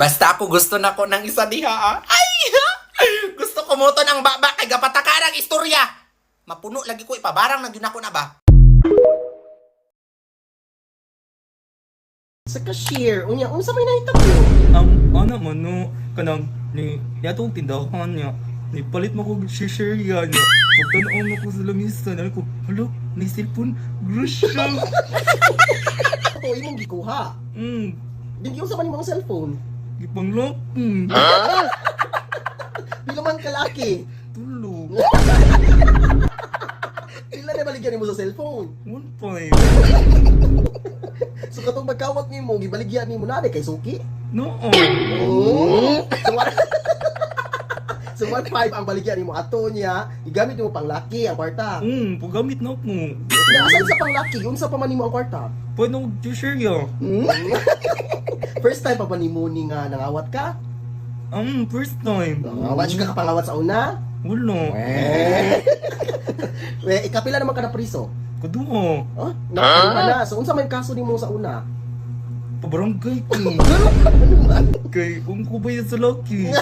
Basta ako gusto na ko ng isa diha. Ay! Gusto ko mo to ng baba kay gapatakarang istorya. Mapuno lagi ko ipabarang na yun ako na ba? Sa cashier, unsa may nahitabo? Ana man no, kanang ni yatong tindahan niya. Ni palit mo ko share niya. Pagtanaw mo ko sa lamisa, ko, hala, may cellphone, grusya. Ako imong gikuha. Dili unsa man imong cellphone? Gipanglock. Pila man kalaki. Tulog. Pila na baligyan nimo sa cellphone? 1.5. So katong magkawat nimo gibaligyan nimo na kay suki. No. So 1.5 ang baligyan nimo ato niya, igamit nimo pang laki ang kwarta. Pagamit na ako. Asan sa pang laki, unsa pa man nimo ang kwarta? Pwede ko share niya. First time pa ba nimo ni nga nangawat ka? First time. Nangawat ka kapangawat sa una? Wala. Ikapila naman ka na priso. Kaduha. Oh, nakapila na. So unsa may kaso nimo sa una? Pabarangay ko. Kay kung ko ba yan sa laki.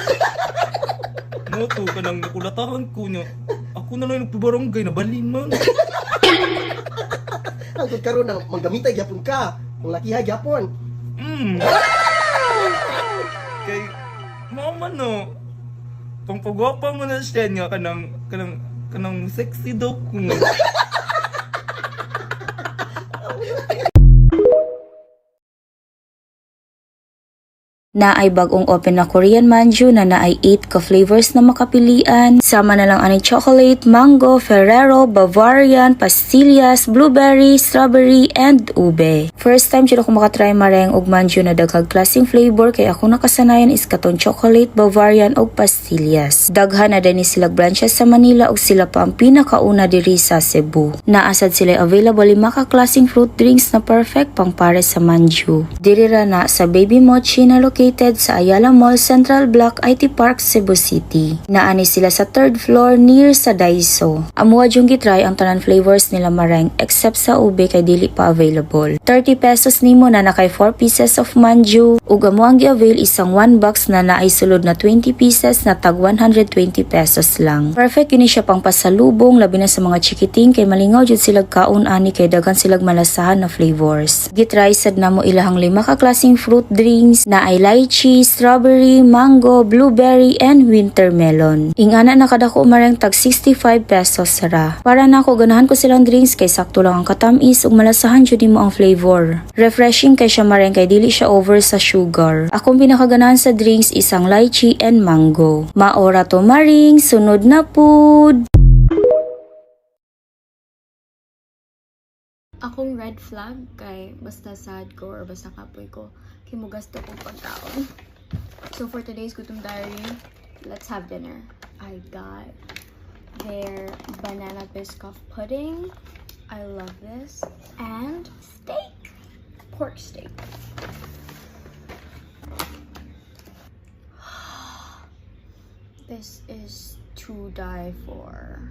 No to, kanang nakulatahan ko niya. Ako na lang yung pabarangay na balin man. Hangtod karon na manggamitay gyapon ka. Ang lakihay gyapon. Kay mama no. Pangpagwapa mo na siya niya kanang sexy daw ko. Na ay bagong open na Korean manju na ay 8 ka flavors na makapilian. Sama na lang ani chocolate, mango, Ferrero, Bavarian, pastillas, blueberry, strawberry, and ube. First time jud ako makatry mareng og manju na daghang klaseng flavor kay ako nakasanayan is katon chocolate, Bavarian ug pastillas. Daghan na din sila branches sa Manila ug sila pa ang pinakauna diri sa Cebu. Naasad sila available 5 ka klaseng fruit drinks na perfect pang pares sa manju. Diri ra na sa Baby Mochi na located sa Ayala Mall Central Block IT Park, Cebu City. Naani sila sa 3rd floor near sa Daiso. Amuha jung gitry ang tanan flavors nila mareng except sa ube kay dili pa available. 30 pesos nimo na nakay 4 pieces of manju ug amo ang gi-avail isang 1 box na naay sulod na 20 pieces na tag 120 pesos lang. Perfect yun siya pang pasalubong labi na sa mga chikiting kay malingaw jud silag kaon ani kay daghan silag malasahan na flavors. Gitry sad namo ilahang 5 ka klaseng fruit drinks na ay lychee, strawberry, mango, blueberry, and winter melon. Ingana nakadako marang tag 65 pesos sara. Para na ako ganahan ko silang drinks kay sakto lang ang katamis ug malasahan jud nimo ang flavor. Refreshing kay siya marang kay dili siya over sa sugar. Akong pinakaganahan sa drinks isang lychee and mango. Maora to maring, sunod na pud. Akong red flag kay basta sad ko or basta kapoy ko kay mo gasto kong pagkaon. So for today's gutom diary, let's have dinner. I got their banana biscoff pudding. I love this. And steak. Pork steak. This is to die for.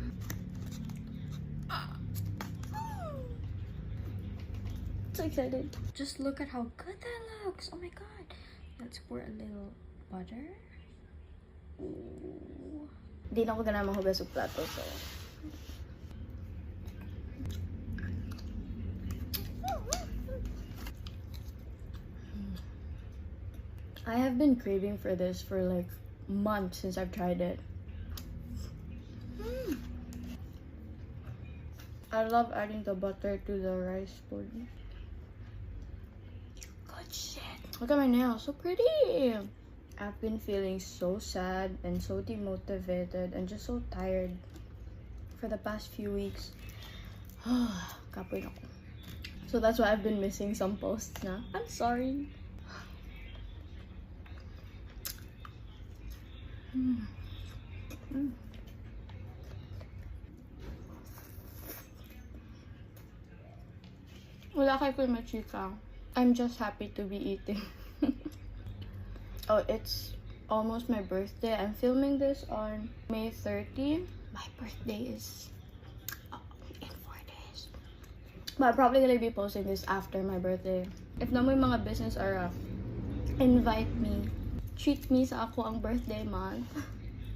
So excited. Just look at how good that looks. Oh my god. Let's pour a little butter. Ooh. Di na ako gana mahugas og plato, so. I have been craving for this for like months since I've tried it. I love adding the butter to the rice pudding. Good shit. Look at my nails, so pretty. I've been feeling so sad and so demotivated and just so tired for the past few weeks. Kapoy na ko. So that's why I've been missing some posts na. I'm sorry. Wala kay Kuya Machika. I'm just happy to be eating. Oh, it's almost my birthday. I'm filming this on May 30. My birthday is in 4 days. But I'm probably gonna be posting this after my birthday. If na mo yung mga business are invite me treat me sa ako ang birthday month.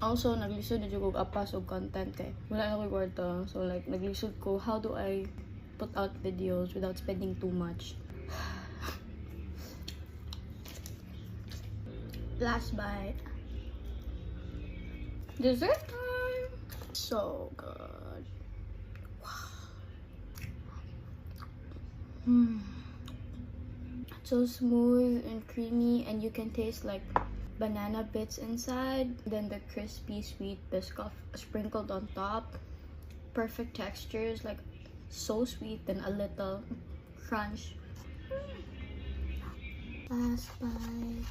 Also, naglisod na jud ko apas og content kay wala na ko kwarta. So like naglisod ko how do I put out videos without spending too much. Last bite. Dessert time. So good. Wow. So smooth and creamy, and you can taste like banana bits inside, then the crispy sweet biscuit sprinkled on top. Perfect textures, like so sweet, then a little crunch. Last bite.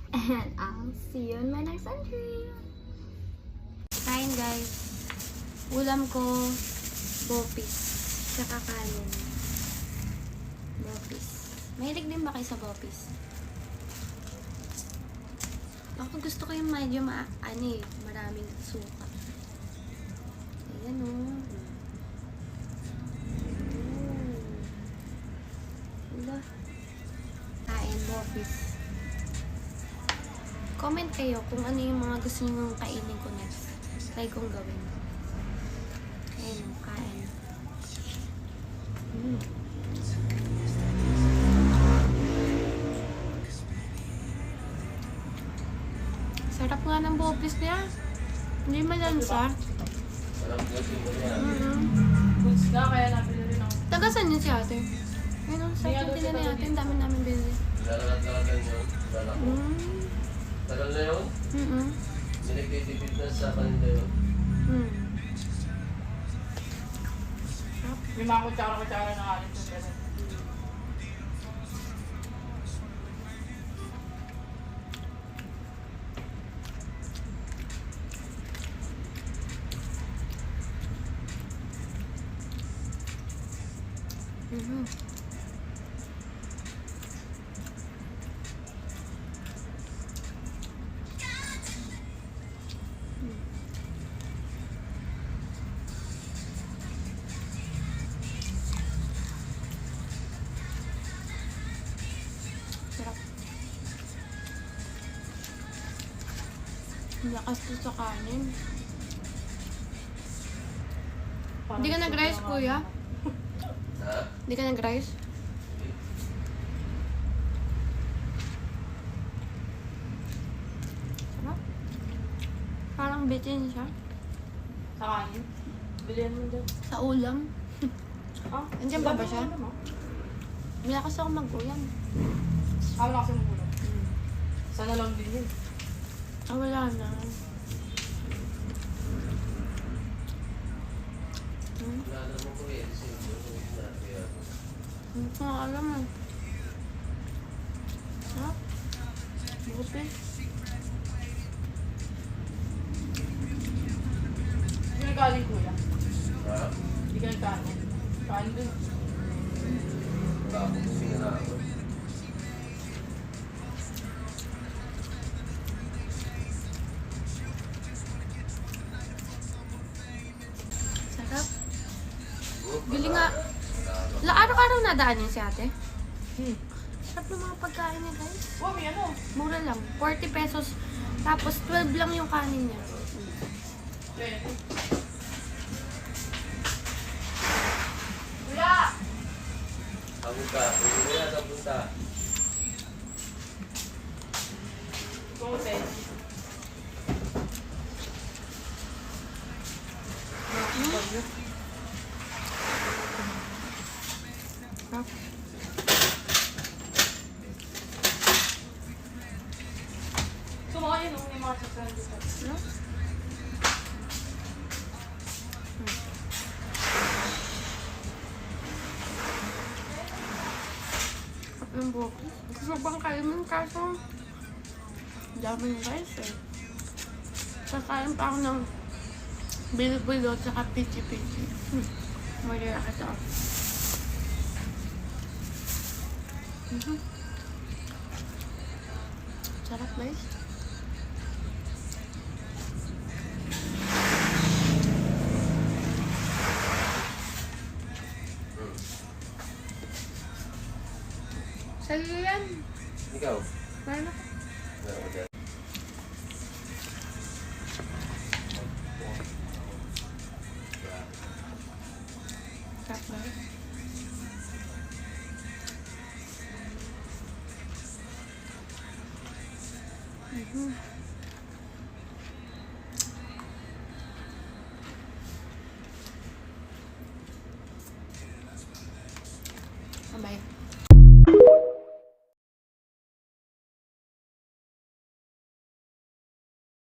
And I'll see you in my next entry. Kain guys. Ulam ko, bopis, tsaka kanin. Bopis. Mahilig din ba kayo sa bopis? Ako gusto ko yung medyo maraming suka. Ayan o. Wala. Kain, bopis. Comment kayo kung ano yung mga gusto nyo kainin ko next. Try kong gawin. Ayan o, kain. Sarap nga ng bopis niya. Hindi malansa. Goods ka, kaya nabili rin ako. Tagasan yun si ate. Ayun o, sarap yung tila ni ate. Ang dami namin binili. Talagang yun. Tagal na yun? Sinagtitipid na sa kanila yun. May mga kutsara-kutsara na alit sa ganun. Sarap. Lakas to sa kanin. Hindi ka nag-rice, kuya? Ha? Hindi ka nag-rice? Sarap. Parang bitin siya. Sa kanin. Bilihan mo dyan. Sa ulam. Ah, Nandiyan pa ba siya? Ano mo? Malakas ako mag-ulam. Ako na kasi magulang. Sana lang din yun. Ah, wala na. Wala naman ko eh. Hindi ko nga alam ah. Sarap. Buti. Hindi ka nagkaling kuya. Ha? Hindi ka nagkaling. Kain dun. Wala akong guminga na ako. Sarap. Bili nga. Araw-araw nadaan yun si ate. Sarap ng mga pagkain niya guys. Wow, may ano? Mura lang. 40 pesos. Tapos 12 lang yung kanin niya. Kuya! Apunta. Hindi na sa punta. Kumute. Sumakay yun, may mga sasakyan dito. Yung bukis. Gusto bang kainin kaso dami yung rice eh. Kakain pa ako ng bilo-bilo at saka pichi-pichi. Malira ka ito. Sarap guys. Sa'yo yan. Ikaw? Paano? Meron ka dyan. Tap na. Bye.